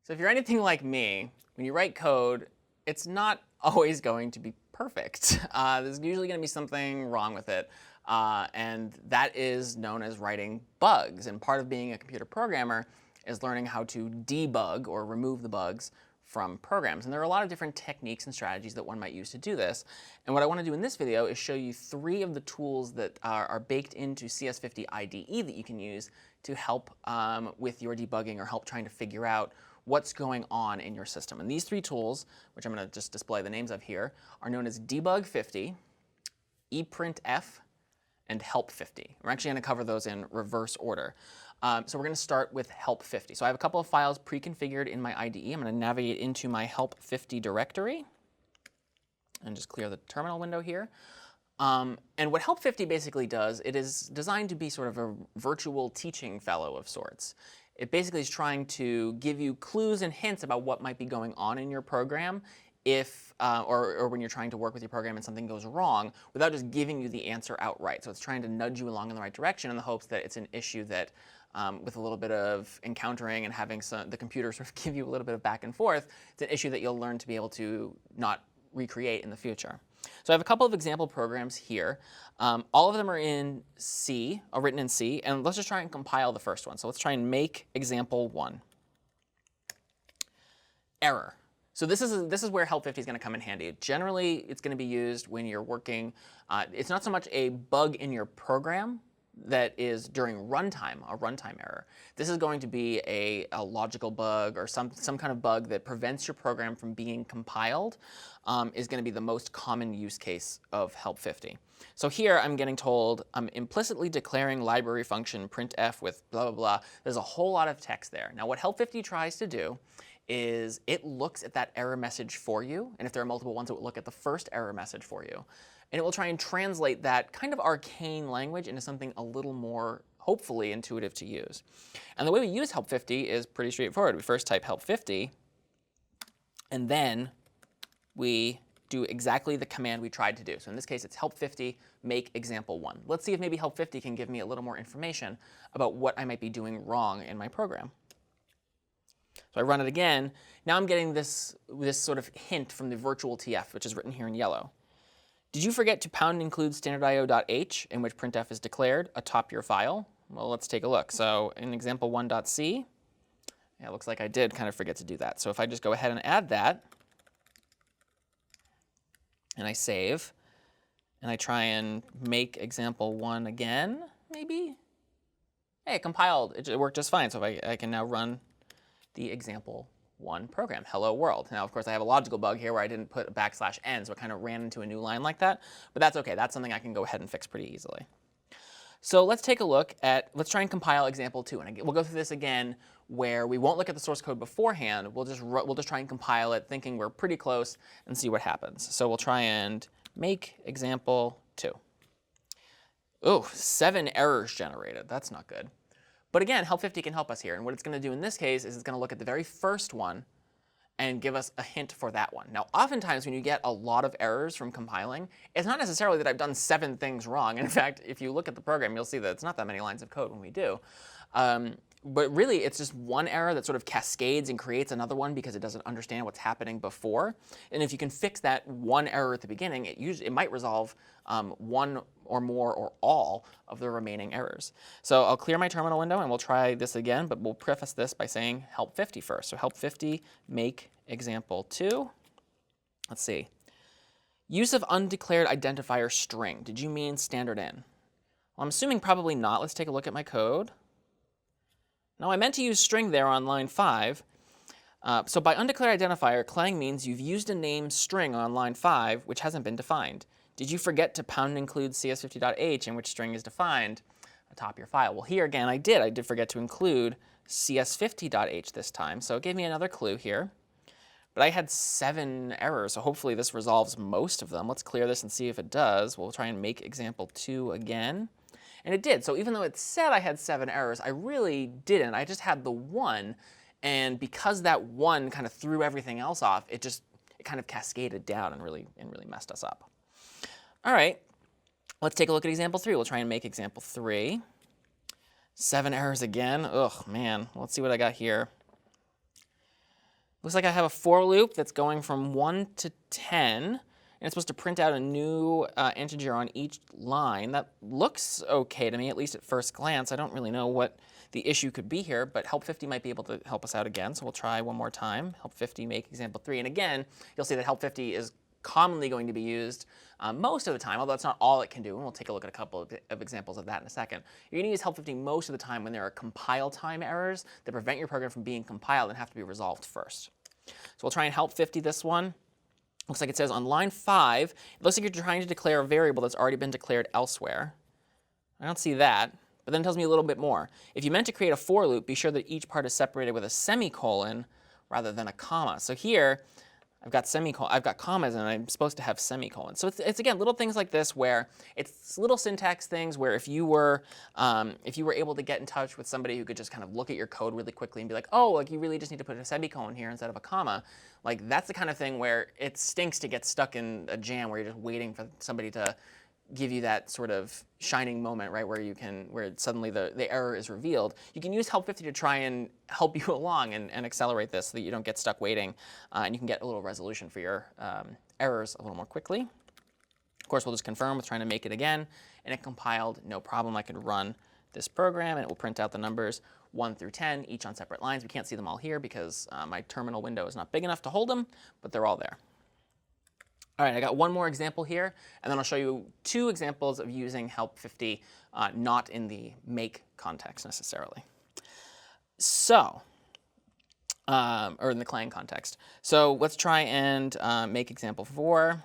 So if you're anything like me, when you write code, it's not always going to be perfect. There's usually going to be something wrong with it. And that is known as writing bugs. And part of being a computer programmer is learning how to debug or remove the bugs from programs. And there are a lot of different techniques and strategies that one might use to do this. And what I want to do in this video is show you 3 of the tools that are baked into CS50 IDE that you can use to help with your debugging or help trying to figure out what's going on in your system. And these 3 tools, which I'm going to just display the names of here, are known as Debug50, Eprintf, and Help50. We're actually going to cover those in reverse order. So we're going to start with Help50. So I have a couple of files pre-configured in my IDE. I'm going to navigate into my Help50 directory and just clear the terminal window here. And what Help50 basically does, it is designed to be sort of a virtual teaching fellow of sorts. It basically is trying to give you clues and hints about what might be going on in your program if, or when you're trying to work with your program and something goes wrong, without just giving you the answer outright. So it's trying to nudge you along in the right direction in the hopes that it's an issue that, with a little bit of encountering and having the computer sort of give you a little bit of back and forth, it's an issue that you'll learn to be able to not recreate in the future. So I have a couple of example programs here. All of them are in C, written in C, and let's just try and compile the first one. So let's try and make example 1. Error. So this is where Help50 is going to come in handy. Generally, it's going to be used when you're working. It's not so much a bug in your program that is during runtime, a runtime error. This is going to be a logical bug or some kind of bug that prevents your program from being compiled, is going to be the most common use case of Help50. So here I'm getting told I'm implicitly declaring library function printf with blah, blah, blah. There's a whole lot of text there. Now what Help50 tries to do is it looks at that error message for you. And if there are multiple ones, it will look at the first error message for you. And it will try and translate that kind of arcane language into something a little more, hopefully, intuitive to use. And the way we use Help50 is pretty straightforward. We first type Help50, and then we do exactly the command we tried to do. So in this case, it's Help50 make example 1. Let's see if maybe Help50 can give me a little more information about what I might be doing wrong in my program. So I run it again. Now I'm getting this sort of hint from the virtual TF, which is written here in yellow. Did you forget to ~include standard.io.h, in which printf is declared, atop your file? Well, let's take a look. So in example 1.c, it looks like I did kind of forget to do that. So if I just go ahead and add that, and I save, and I try and make example 1 again, maybe? Hey, it compiled. It worked just fine. So I can now run the example 1 program, hello world. Now, of course, I have a logical bug here where I didn't put a \n, so it kind of ran into a new line like that. But that's OK. That's something I can go ahead and fix pretty easily. So let's take a look at, let's try and compile example 2. And we'll go through this again where we won't look at the source code beforehand. We'll just try and compile it, thinking we're pretty close, and see what happens. So we'll try and make example 2. Oh, 7 errors generated. That's not good. But again, Help50 can help us here. And what it's going to do in this case is it's going to look at the very first one and give us a hint for that one. Now, oftentimes when you get a lot of errors from compiling, it's not necessarily that I've done 7 things wrong. In fact, if you look at the program, you'll see that it's not that many lines of code when we do. But really, it's just one error that sort of cascades and creates another one because it doesn't understand what's happening before. And if you can fix that one error at the beginning, it might resolve one or more or all of the remaining errors. So I'll clear my terminal window, and we'll try this again. But we'll preface this by saying Help50 first. So Help50 make example 2. Let's see. Use of undeclared identifier string. Did you mean standard in? Well, I'm assuming probably not. Let's take a look at my code. Now, I meant to use string there on line 5. So by undeclared identifier, Clang means you've used a name string on line 5, which hasn't been defined. Did you forget to ~include CS50.h, in which string is defined atop your file? Well, here again, I did. I did forget to include CS50.h this time. So it gave me another clue here. But I had 7 errors, so hopefully this resolves most of them. Let's clear this and see if it does. We'll try and make example 2 again. And it did. So even though it said I had 7 errors, I really didn't. I just had the 1. And because that 1 kind of threw everything else off, it kind of cascaded down and really messed us up. All right, let's take a look at example 3. We'll try and make example 3. 7 errors again. Ugh, man. Let's see what I got here. Looks like I have a for loop that's going from 1 to 10, and it's supposed to print out a new integer on each line. That looks okay to me, at least at first glance. I don't really know what the issue could be here, but help 50 might be able to help us out again. So we'll try one more time. Help 50 make example 3. And again, you'll see that help 50 is commonly going to be used most of the time, although that's not all it can do. And we'll take a look at a couple of examples of that in a second. You're going to use help 50 most of the time when there are compile time errors that prevent your program from being compiled and have to be resolved first. So we'll try and help 50 this one. Looks like it says on line 5, it looks like you're trying to declare a variable that's already been declared elsewhere. I don't see that, but then it tells me a little bit more. If you meant to create a for loop, be sure that each part is separated with a semicolon rather than a comma. So here, I've got commas, and I'm supposed to have semicolons. So it's again little things like this where it's little syntax things where if you were able to get in touch with somebody who could just kind of look at your code really quickly and be like, oh, like you really just need to put a semicolon here instead of a comma, like that's the kind of thing where it stinks to get stuck in a jam where you're just waiting for somebody to give you that sort of shining moment, right, where suddenly the error is revealed. You can use help 50 to try and help you along and accelerate this so that you don't get stuck waiting, and you can get a little resolution for your errors a little more quickly. Of course, we'll just confirm with trying to make it again, and it compiled, no problem. I could run this program, and it will print out the numbers 1 through 10, each on separate lines. We can't see them all here because my terminal window is not big enough to hold them, but they're all there. All right, I got one more example here, and then I'll show you 2 examples of using help 50, not in the make context necessarily. So, or in the Clang context. So let's try and make example 4.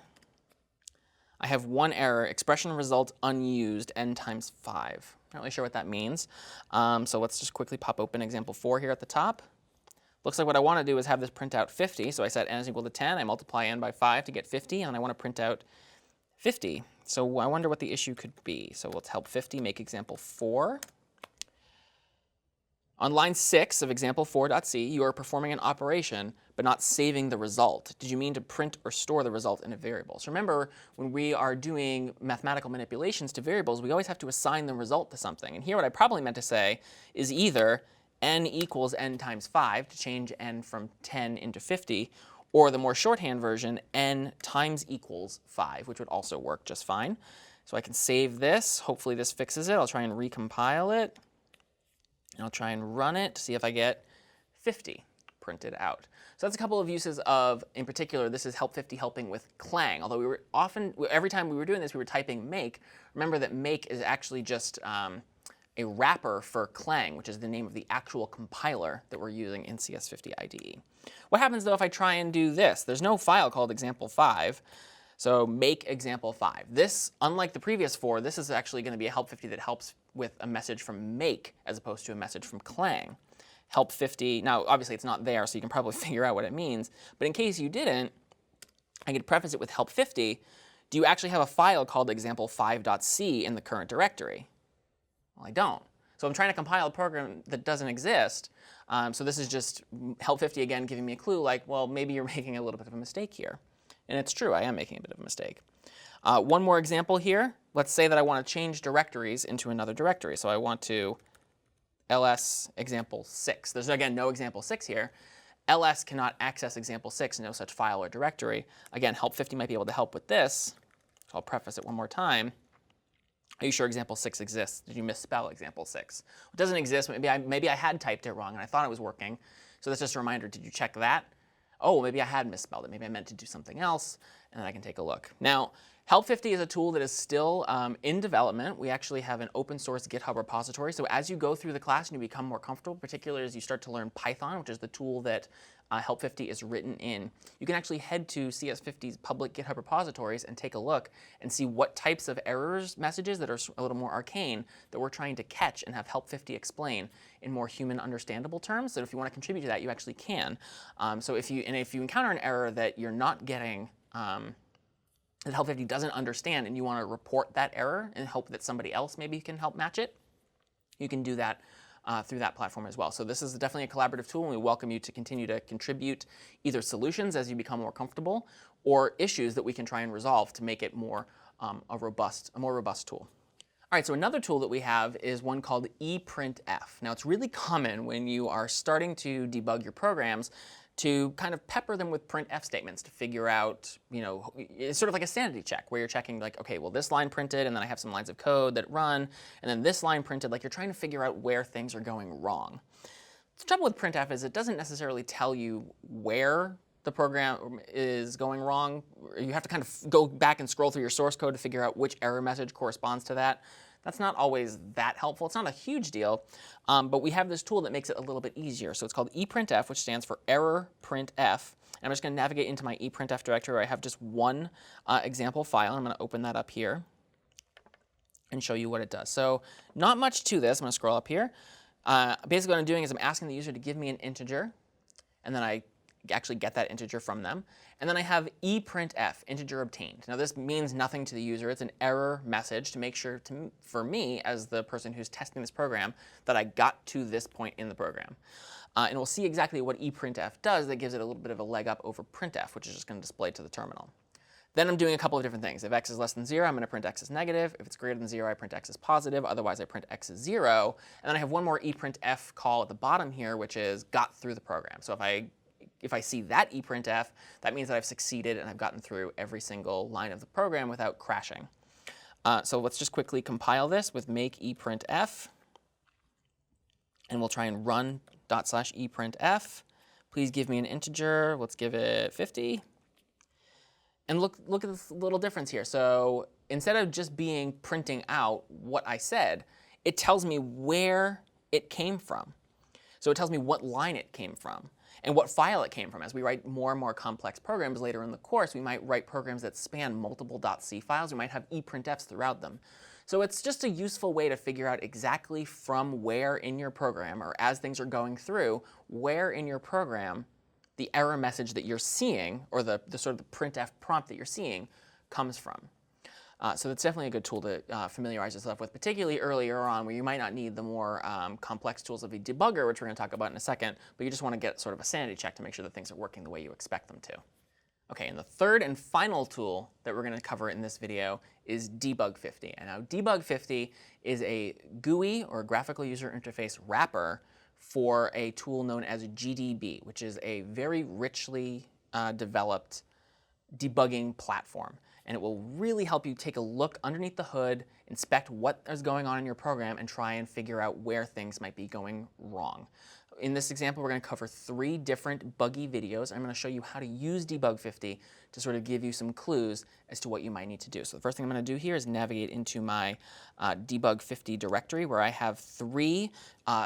I have one error, expression result unused, n times 5. Not really sure what that means. So let's just quickly pop open example 4 here at the top. Looks like what I want to do is have this print out 50. So I set n is equal to 10. I multiply n by 5 to get 50, and I want to print out 50. So I wonder what the issue could be. So let's help 50 make example 4. On line 6 of example 4.c, you are performing an operation, but not saving the result. Did you mean to print or store the result in a variable? So remember, when we are doing mathematical manipulations to variables, we always have to assign the result to something. And here what I probably meant to say is either n equals n times 5 to change n from 10 into 50, or the more shorthand version, n times equals 5, which would also work just fine. So I can save this. Hopefully this fixes it. I'll try and recompile it. And I'll try and run it to see if I get 50 printed out. So that's a couple of uses of, in particular, this is help 50 helping with Clang. Although every time we were doing this, we were typing make. Remember that make is actually just a wrapper for Clang, which is the name of the actual compiler that we're using in CS50 IDE. What happens, though, if I try and do this? There's no file called example5. So make example 5. This, unlike the previous 4, this is actually going to be a help 50 that helps with a message from make as opposed to a message from Clang. Help 50, now obviously it's not there, so you can probably figure out what it means. But in case you didn't, I could preface it with help 50. Do you actually have a file called example5.c in the current directory? Well, I don't. So I'm trying to compile a program that doesn't exist. So this is just help 50 again giving me a clue like, well, maybe you're making a little bit of a mistake here. And it's true, I am making a bit of a mistake. One more example here. Let's say that I want to change directories into another directory. So I want to ls example 6. There's, again, no example 6 here. ls cannot access example 6, no such file or directory. Again, help 50 might be able to help with this. So I'll preface it one more time. Are you sure example 6 exists? Did you misspell example 6? It doesn't exist. Maybe I had typed it wrong and I thought it was working. So that's just a reminder. Did you check that? Oh, maybe I had misspelled it. Maybe I meant to do something else, and then I can take a look. Now, help 50 is a tool that is still in development. We actually have an open source GitHub repository. So as you go through the class and you become more comfortable, particularly as you start to learn Python, which is the tool that help 50 is written in, you can actually head to CS50's public GitHub repositories and take a look and see what types of errors messages that are a little more arcane that we're trying to catch and have help 50 explain in more human understandable terms. So if you want to contribute to that, you actually can. So if you encounter an error that you're not getting, that help 50 doesn't understand, and you want to report that error and hope that somebody else maybe can help match it, you can do that through that platform as well. So this is definitely a collaborative tool, and we welcome you to continue to contribute either solutions as you become more comfortable or issues that we can try and resolve to make it more a more robust tool. All right, so another tool that we have is one called Eprintf. Now, it's really common when you are starting to debug your programs to kind of pepper them with printf statements to figure out, it's sort of like a sanity check where you're checking like, okay, well this line printed and then I have some lines of code that run, and then this line printed, like you're trying to figure out where things are going wrong. The trouble with printf is it doesn't necessarily tell you where the program is going wrong. You have to kind of go back and scroll through your source code to figure out which error message corresponds to that. That's not always that helpful. It's not a huge deal, but we have this tool that makes it a little bit easier. So it's called Eprintf, which stands for error printf. And I'm just going to navigate into my Eprintf directory where I have just one example file. I'm going to open that up here and show you what it does. So not much to this. I'm going to scroll up here. Basically what I'm doing is I'm asking the user to give me an integer, and then I actually get that integer from them. And then I have eprintf, integer obtained. Now this means nothing to the user. It's an error message to make sure for me, as the person who's testing this program, that I got to this point in the program. And we'll see exactly what eprintf does that gives it a little bit of a leg up over printf, which is just going to display to the terminal. Then I'm doing a couple of different things. If x is less than 0, I'm going to print x as negative. If it's greater than 0, I print x as positive. Otherwise, I print x as 0. And then I have one more eprintf call at the bottom here, which is got through the program. So if I see that eprintf, that means that I've succeeded and I've gotten through every single line of the program without crashing. So let's just quickly compile this with make eprintf. And we'll try and run /eprintf. Please give me an integer. Let's give it 50. And look at this little difference here. So instead of just printing out what I said, it tells me where it came from. So it tells me what line it came from and what file it came from. As we write more and more complex programs later in the course, we might write programs that span multiple .c files. We might have eprintfs throughout them. So it's just a useful way to figure out exactly from where in your program, or as things are going through, where in your program the error message that you're seeing, or the sort of the printf prompt that you're seeing, comes from. So that's definitely a good tool to familiarize yourself with, particularly earlier on where you might not need the more complex tools of a debugger, which we're going to talk about in a second, but you just want to get sort of a sanity check to make sure that things are working the way you expect them to. OK, and the third and final tool that we're going to cover in this video is Debug50. And now Debug50 is a GUI, or graphical user interface wrapper, for a tool known as GDB, which is a very richly developed debugging platform. And it will really help you take a look underneath the hood, inspect what is going on in your program, and try and figure out where things might be going wrong. In this example, we're going to cover 3 different buggy videos. I'm going to show you how to use Debug50 to sort of give you some clues as to what you might need to do. So the first thing I'm going to do here is navigate into my Debug50 directory, where I have 3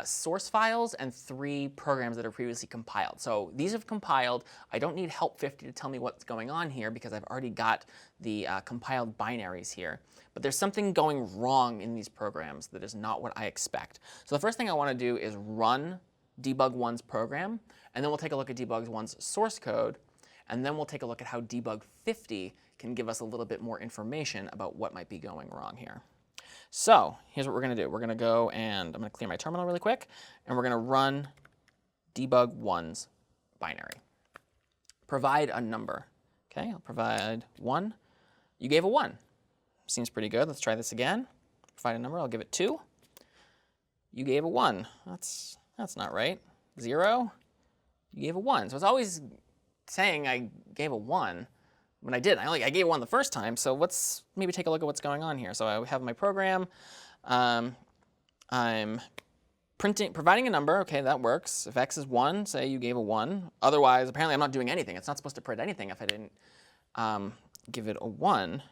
source files and 3 programs that are previously compiled. So these have compiled. I don't need help50 to tell me what's going on here because I've already got the compiled binaries here. But there's something going wrong in these programs that is not what I expect. So the first thing I want to do is run Debug1's program, and then we'll take a look at Debug1's source code, and then we'll take a look at how Debug50 can give us a little bit more information about what might be going wrong here. So here's what we're going to do. We're going to go and I'm going to clear my terminal really quick, and we're going to run Debug1's binary. Provide a number. OK, I'll provide 1. You gave a 1. Seems pretty good. Let's try this again. Provide a number. I'll give it 2. You gave a 1. That's not right. 0. You gave a 1. So it's always saying I gave a 1 when I didn't. I gave 1 the first time. So let's maybe take a look at what's going on here. So I have my program. I'm providing a number. OK, that works. If x is 1, say you gave a 1. Otherwise, apparently I'm not doing anything. It's not supposed to print anything if I didn't give it a 1.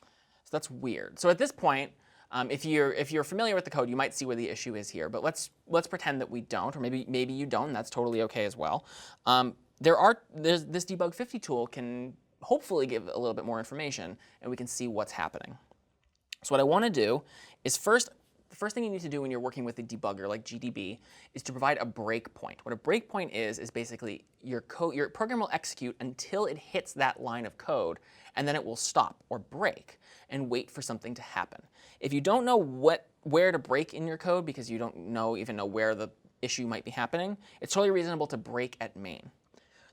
So that's weird. So at this point, if you're familiar with the code, you might see where the issue is here. But let's pretend that we don't, or maybe you don't, and that's totally OK as well. This Debug50 tool can hopefully give a little bit more information, and we can see what's happening. So what I want to do is the first thing you need to do when you're working with a debugger like GDB is to provide a breakpoint. What a breakpoint is basically your program will execute until it hits that line of code, and then it will stop or break and wait for something to happen. If you don't know where to break in your code because you don't even know where the issue might be happening, it's totally reasonable to break at main.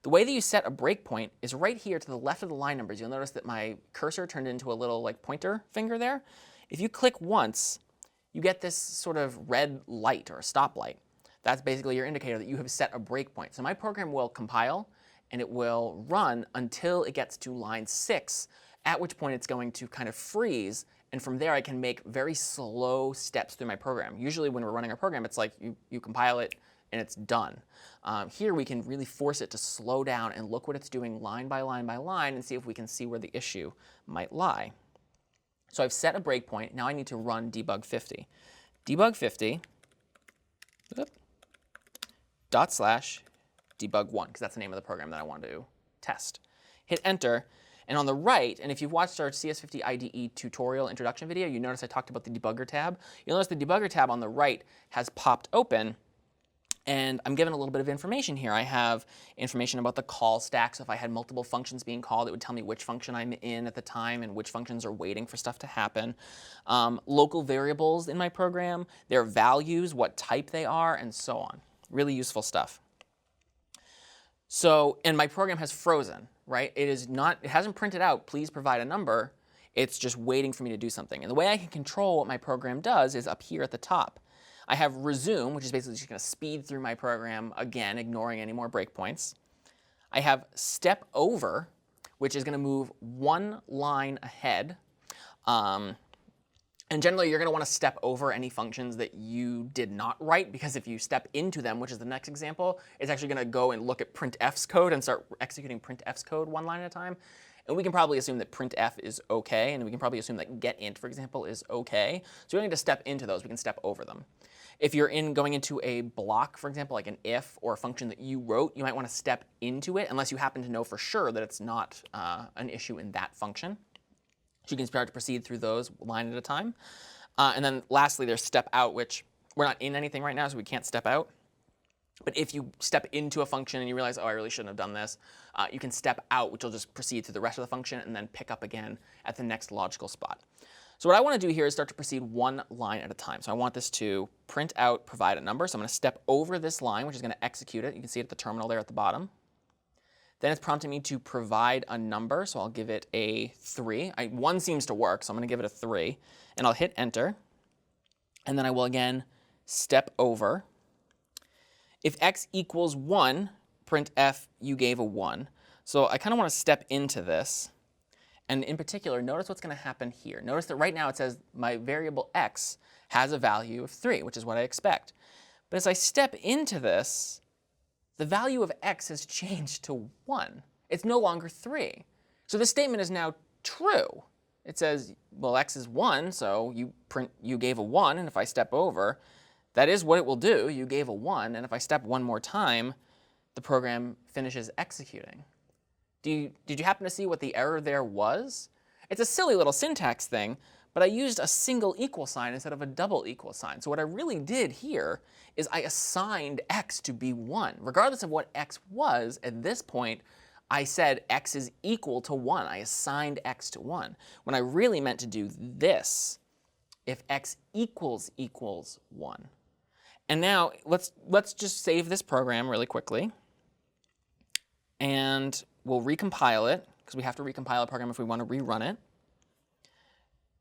The way that you set a breakpoint is right here to the left of the line numbers. You'll notice that my cursor turned into a little pointer finger there. If you click once, you get this sort of red light or a stoplight. that's basically your indicator that you have set a breakpoint. So my program will compile, and it will run until it gets to line 6, at which point it's going to kind of freeze. And from there, I can make very slow steps through my program. Usually when we're running our program, it's like you compile it, and it's done. Here we can really force it to slow down and look what it's doing line by line by line and see if we can see where the issue might lie. So I've set a breakpoint. Now I need to run debug50. Debug50 /debug1, because that's the name of the program that I want to test. Hit enter. And on the right, and if you've watched our CS50 IDE tutorial introduction video, you notice I talked about the debugger tab. You'll notice the debugger tab on the right has popped open. And I'm given a little bit of information here. I have information about the call stack. So if I had multiple functions being called, it would tell me which function I'm in at the time and which functions are waiting for stuff to happen. Local variables in my program, their values, what type they are, and so on. Really useful stuff. So, and my program has frozen, right? It hasn't printed out, please provide a number. It's just waiting for me to do something. And the way I can control what my program does is up here at the top. I have resume, which is basically just going to speed through my program again, ignoring any more breakpoints. I have step over, which is going to move one line ahead. And generally, you're going to want to step over any functions that you did not write, because if you step into them, which is the next example, it's actually going to go and look at printf's code and start executing printf's code one line at a time. And we can probably assume that printf is OK, and we can probably assume that getInt, for example, is OK. So we don't need to step into those. We can step over them. If you're going into a block, for example, like an if or a function that you wrote, you might want to step into it, unless you happen to know for sure that it's not an issue in that function. So you can start to proceed through those line at a time. And then lastly, there's step out, which we're not in anything right now, so we can't step out. But if you step into a function and you realize, oh, I really shouldn't have done this, you can step out, which will just proceed through the rest of the function and then pick up again at the next logical spot. So what I want to do here is start to proceed one line at a time. So I want this to print out, provide a number. So I'm going to step over this line, which is going to execute it. You can see it at the terminal there at the bottom. Then it's prompting me to provide a number. So I'll give it a 3. 1 seems to work, so I'm going to give it a 3. And I'll hit enter. And then I will again step over. If x equals 1, printf, you gave a 1. So I kind of want to step into this. And in particular, notice what's going to happen here. Notice that right now it says my variable x has a value of 3, which is what I expect. But as I step into this, the value of x has changed to 1. It's no longer 3. So this statement is now true. It says, well, x is 1, so you gave a 1, and if I step over, that is what it will do. You gave a 1, and if I step one more time, the program finishes executing. Did you happen to see what the error there was? It's a silly little syntax thing, but I used a single equal sign instead of a double equal sign. So what I really did here is I assigned x to be 1. Regardless of what x was, at this point, I said x is equal to 1. I assigned x to 1. When I really meant to do this, if x equals 1. And now let's just save this program really quickly. And we'll recompile it, because we have to recompile a program if we want to rerun it.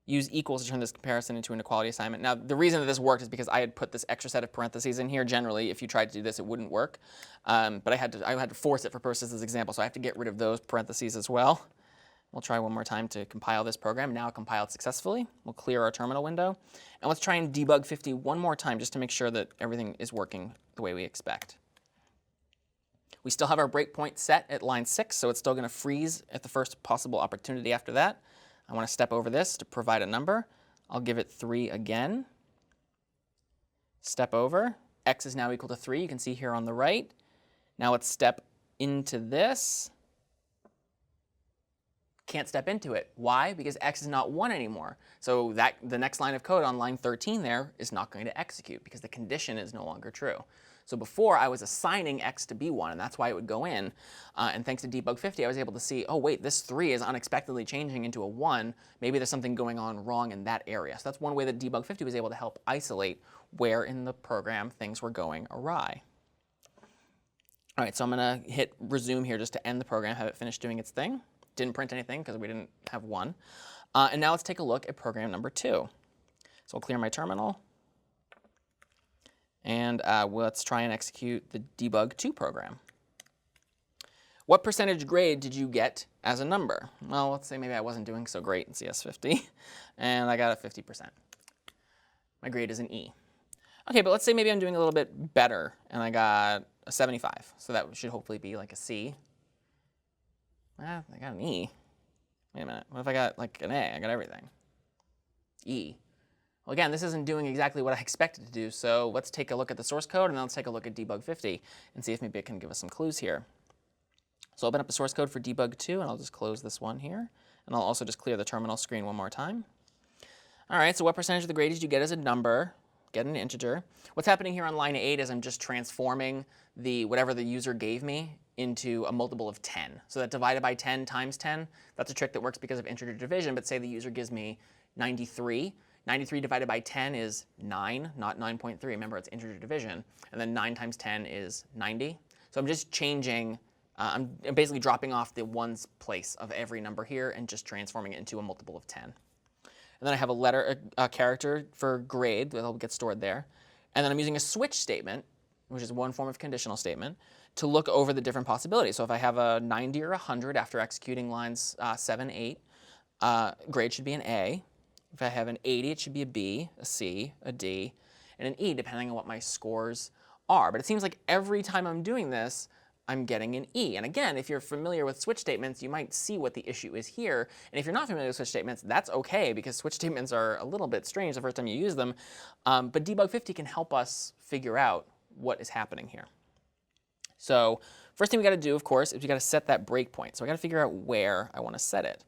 Use equals to turn this comparison into an equality assignment. Now, the reason that this worked is because I had put this extra set of parentheses in here. Generally, if you tried to do this, it wouldn't work. But I had to force it for purposes of this example, so I have to get rid of those parentheses as well. We'll try one more time to compile this program. Now compiled successfully. We'll clear our terminal window. And let's try and debug 50 one more time just to make sure that everything is working the way we expect. We still have our breakpoint set at line 6, so it's still going to freeze at the first possible opportunity after that. I want to step over this to provide a number. I'll give it 3 again. Step over. X is now equal to 3. You can see here on the right. Now let's step into this. Can't step into it. Why? Because x is not 1 anymore. So the next line of code on line 13 there is not going to execute because the condition is no longer true. So before, I was assigning x to be 1, and that's why it would go in. And thanks to Debug50, I was able to see, oh, wait, this 3 is unexpectedly changing into a 1. Maybe there's something going on wrong in that area. So that's one way that Debug50 was able to help isolate where in the program things were going awry. All right, so I'm going to hit resume here just to end the program, have it finish doing its thing. Didn't print anything because we didn't have 1. And now let's take a look at program number 2. So I'll clear my terminal. And let's try and execute the Debug2 program. What percentage grade did you get as a number? Well, let's say maybe I wasn't doing so great in CS50, and I got a 50%. My grade is an E. OK, but let's say maybe I'm doing a little bit better, and I got a 75. So that should hopefully be like a C. I got an E. Wait a minute. What if I got like an A? I got everything. E. Well, again, this isn't doing exactly what I expected to do, so let's take a look at the source code, and then let's take a look at Debug50 and see if maybe it can give us some clues here. So I'll open up the source code for Debug2, and I'll just close this one here. And I'll also just clear the terminal screen one more time. All right, so what percentage of the grade did you get as a number? Get an integer. What's happening here on line 8 is I'm just transforming whatever the user gave me into a multiple of 10. So that divided by 10 times 10, that's a trick that works because of integer division, but say the user gives me 93. 93 divided by 10 is 9, not 9.3. Remember, it's integer division. And then 9 times 10 is 90. So I'm just changing, I'm basically dropping off the ones place of every number here and just transforming it into a multiple of 10. And then I have a character for grade that'll get stored there. And then I'm using a switch statement, which is one form of conditional statement, to look over the different possibilities. So if I have a 90 or 100 after executing lines 7, 8, grade should be an A. If I have an 80, it should be a B, a C, a D, and an E, depending on what my scores are. But it seems like every time I'm doing this, I'm getting an E. And again, if you're familiar with switch statements, you might see what the issue is here. And if you're not familiar with switch statements, that's OK, because switch statements are a little bit strange the first time you use them. But Debug50 can help us figure out what is happening here. So first thing we got to do, of course, is we got to set that breakpoint. So I got to figure out where I want to set it.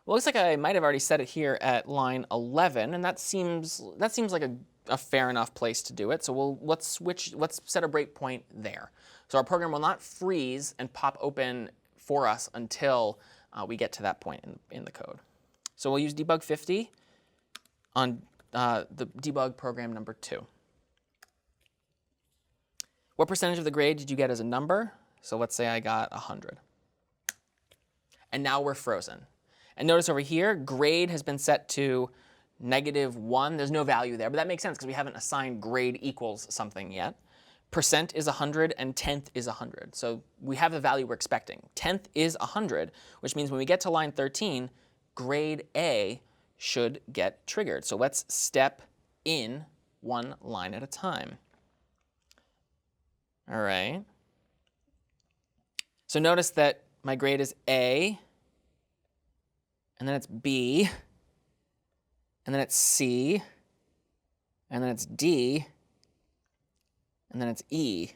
Well, it looks like I might have already set it here at line 11, and that seems like a fair enough place to do it. So let's set a breakpoint there. So our program will not freeze and pop open for us until we get to that point in the code. So we'll use Debug50 on the debug program number 2. What percentage of the grade did you get as a number? So let's say I got 100. And now we're frozen. And notice over here, grade has been set to -1. There's no value there, but that makes sense because we haven't assigned grade equals something yet. Percent is 100 and tenth is 100. So we have the value we're expecting. Tenth is 100, which means when we get to line 13, grade A should get triggered. So let's step in one line at a time. All right. So notice that my grade is A, and then it's B, and then it's C, and then it's D, and then it's E.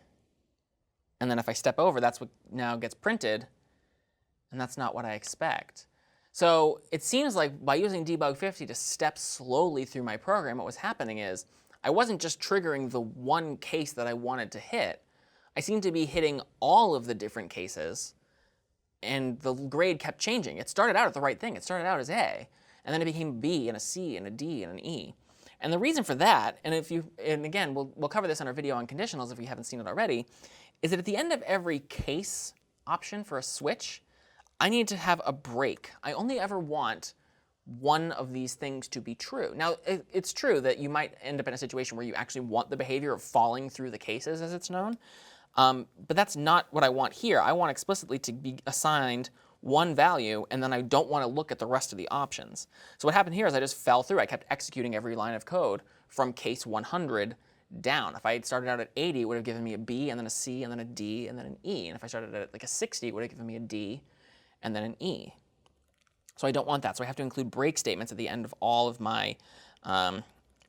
And then if I step over, that's what now gets printed, and that's not what I expect. So it seems like by using Debug50 to step slowly through my program, what was happening is I wasn't just triggering the one case that I wanted to hit. I seemed to be hitting all of the different cases, and the grade kept changing. It started out at the right thing. It started out as A, and then it became B and a C and a D and an E. And the reason for that, and again, we'll cover this in our video on conditionals if we haven't seen it already, is that at the end of every case option for a switch, I need to have a break. I only ever want one of these things to be true. Now, it's true that you might end up in a situation where you actually want the behavior of falling through the cases, as it's known. But that's not what I want here. I want explicitly to be assigned one value, and then I don't want to look at the rest of the options. So what happened here is I just fell through. I kept executing every line of code from case 100 down. If I had started out at 80, it would have given me a B, and then a C, and then a D, and then an E. And if I started at like a 60, it would have given me a D, and then an E. So I don't want that. So I have to include break statements at the end of all of my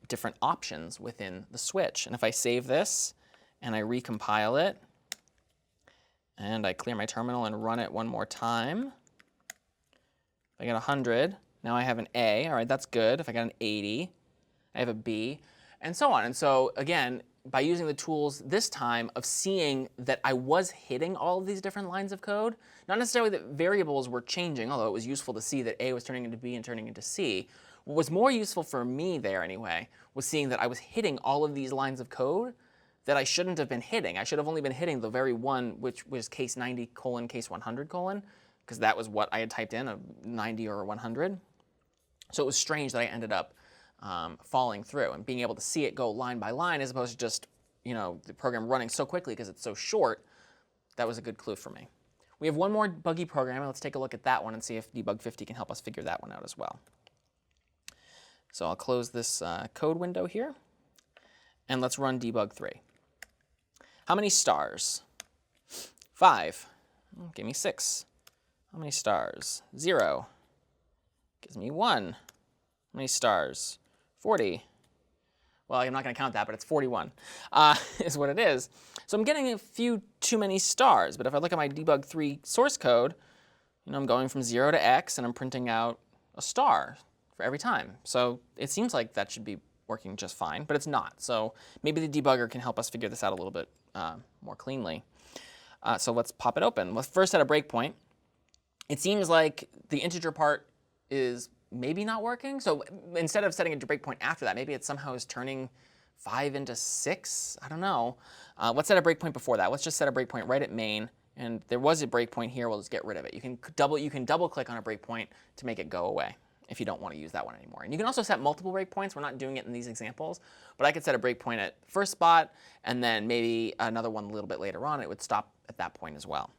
different options within the switch. And if I save this, and I recompile it, and I clear my terminal and run it one more time. If I get 100, now I have an A. All right, that's good. If I got an 80, I have a B, and so on. And so again, by using the tools this time of seeing that I was hitting all of these different lines of code, not necessarily that variables were changing, although it was useful to see that A was turning into B and turning into C. What was more useful for me there anyway was seeing that I was hitting all of these lines of code that I shouldn't have been hitting. I should have only been hitting the very one which was case 90 colon case 100 colon, because that was what I had typed in, a 90 or a 100. So it was strange that I ended up falling through and being able to see it go line by line as opposed to just the program running so quickly because it's so short, that was a good clue for me. We have one more buggy program, and let's take a look at that one and see if Debug3 can help us figure that one out as well. So I'll close this code window here, and let's run Debug3. How many stars? 5. Give me 6. How many stars? 0. Gives me 1. How many stars? 40. Well, I'm not going to count that, but it's 41 is what it is. So I'm getting a few too many stars. But if I look at my Debug3 source code, I'm going from 0 to X, and I'm printing out a star for every time. So it seems like that should be working just fine, but it's not. So maybe the debugger can help us figure this out a little bit more cleanly. So let's pop it open. Let's first set a breakpoint. It seems like the integer part is maybe not working. So instead of setting a breakpoint after that, maybe it somehow is turning 5 into 6. I don't know. Let's set a breakpoint before that. Let's just set a breakpoint right at main. And there was a breakpoint here. We'll just get rid of it. You can double click on a breakpoint to make it go away if you don't want to use that one anymore. And you can also set multiple breakpoints. We're not doing it in these examples, but I could set a breakpoint at the first spot and then maybe another one a little bit later on. It would stop at that point as well.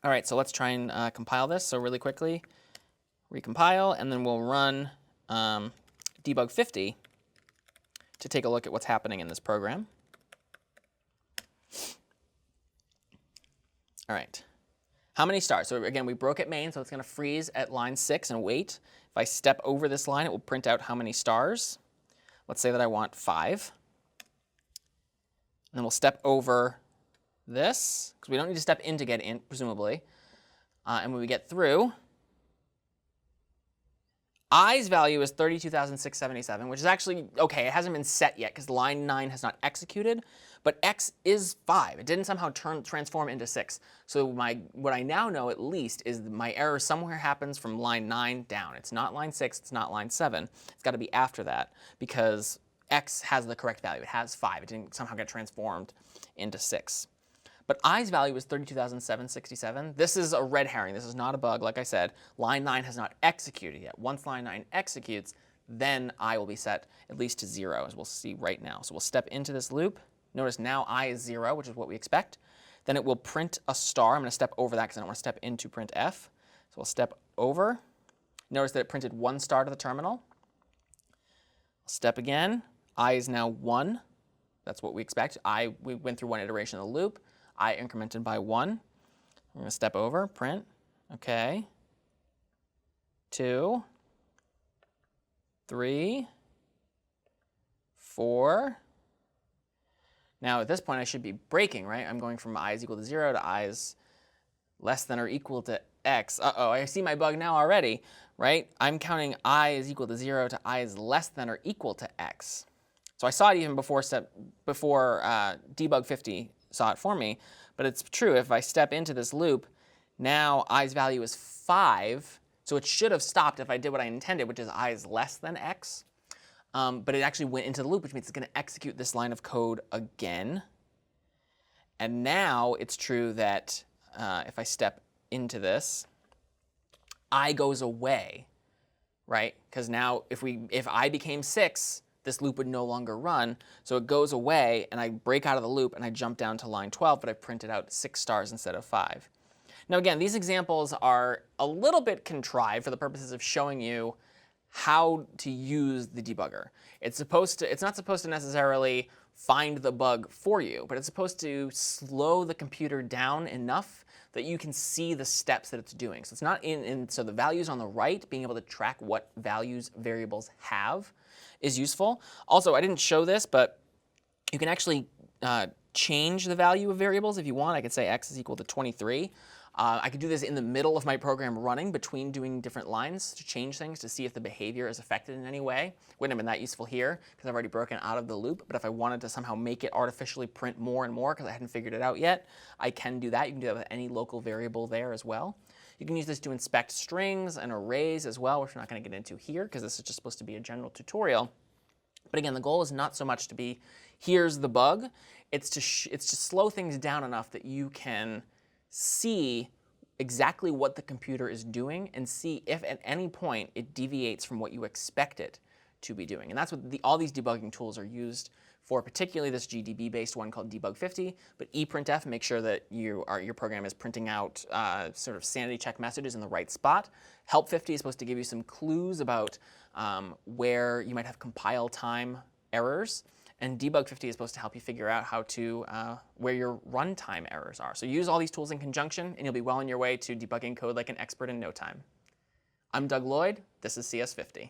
All right, so let's try and compile this. So really quickly, recompile, and then we'll run Debug3 to take a look at what's happening in this program. All right. How many stars? So again, we broke at main, so it's going to freeze at line 6 and wait. If I step over this line, it will print out how many stars. Let's say that I want 5. And then we'll step over this, because we don't need to step in to get in, presumably. And when we get through, i's value is 32,677, which is actually OK. It hasn't been set yet because line 9 has not executed. But x is 5. It didn't somehow transform into 6. So what I now know, at least, is that my error somewhere happens from line 9 down. It's not line 6. It's not line 7. It's got to be after that because x has the correct value. It has 5. It didn't somehow get transformed into 6. But i's value is 32,767. This is a red herring. This is not a bug. Like I said, line 9 has not executed yet. Once line 9 executes, then I will be set at least to 0, as we'll see right now. So we'll step into this loop. Notice now I is 0, which is what we expect. Then it will print a star. I'm going to step over that because I don't want to step into printf. So we'll step over. Notice that it printed 1 star to the terminal. Step again. I is now 1. That's what we expect. We went through one iteration of the loop. I incremented by 1. I'm going to step over, print. OK. 2, 3, 4. Now, at this point, I should be breaking, right? I'm going from I is equal to 0 to I is less than or equal to x. Uh-oh, I see my bug now already, right? I'm counting I is equal to 0 to I is less than or equal to x. So I saw it even before Debug3 saw it for me. But it's true. If I step into this loop, now i's value is 5. So it should have stopped if I did what I intended, which is I is less than x. But it actually went into the loop, which means it's going to execute this line of code again. And now it's true that if I step into this, I goes away, right? Because now if I became 6, this loop would no longer run. So it goes away, and I break out of the loop, and I jump down to line 12, but I printed out 6 stars instead of 5. Now again, these examples are a little bit contrived for the purposes of showing you how to use the debugger. It's not supposed to necessarily find the bug for you, but it's supposed to slow the computer down enough that you can see the steps that it's doing. So it's not so the values on the right, being able to track what values variables have is useful. Also, I didn't show this, but you can actually change the value of variables if you want. I could say x is equal to 23. I could do this in the middle of my program running between doing different lines to change things to see if the behavior is affected in any way. Wouldn't have been that useful here because I've already broken out of the loop. But if I wanted to somehow make it artificially print more and more because I hadn't figured it out yet, I can do that. You can do that with any local variable there as well. You can use this to inspect strings and arrays as well, which we're not going to get into here because this is just supposed to be a general tutorial. But again, the goal is not so much to be, here's the bug. It's to slow things down enough that you can see exactly what the computer is doing and see if at any point it deviates from what you expect it to be doing. And that's what all these debugging tools are used for particularly this GDB-based one called Debug50, but Eprintf, make sure that your program is printing out sort of sanity check messages in the right spot. Help50 is supposed to give you some clues about where you might have compile time errors. And Debug50 is supposed to help you figure out how to where your runtime errors are. So use all these tools in conjunction, and you'll be well on your way to debugging code like an expert in no time. I'm Doug Lloyd. This is CS50.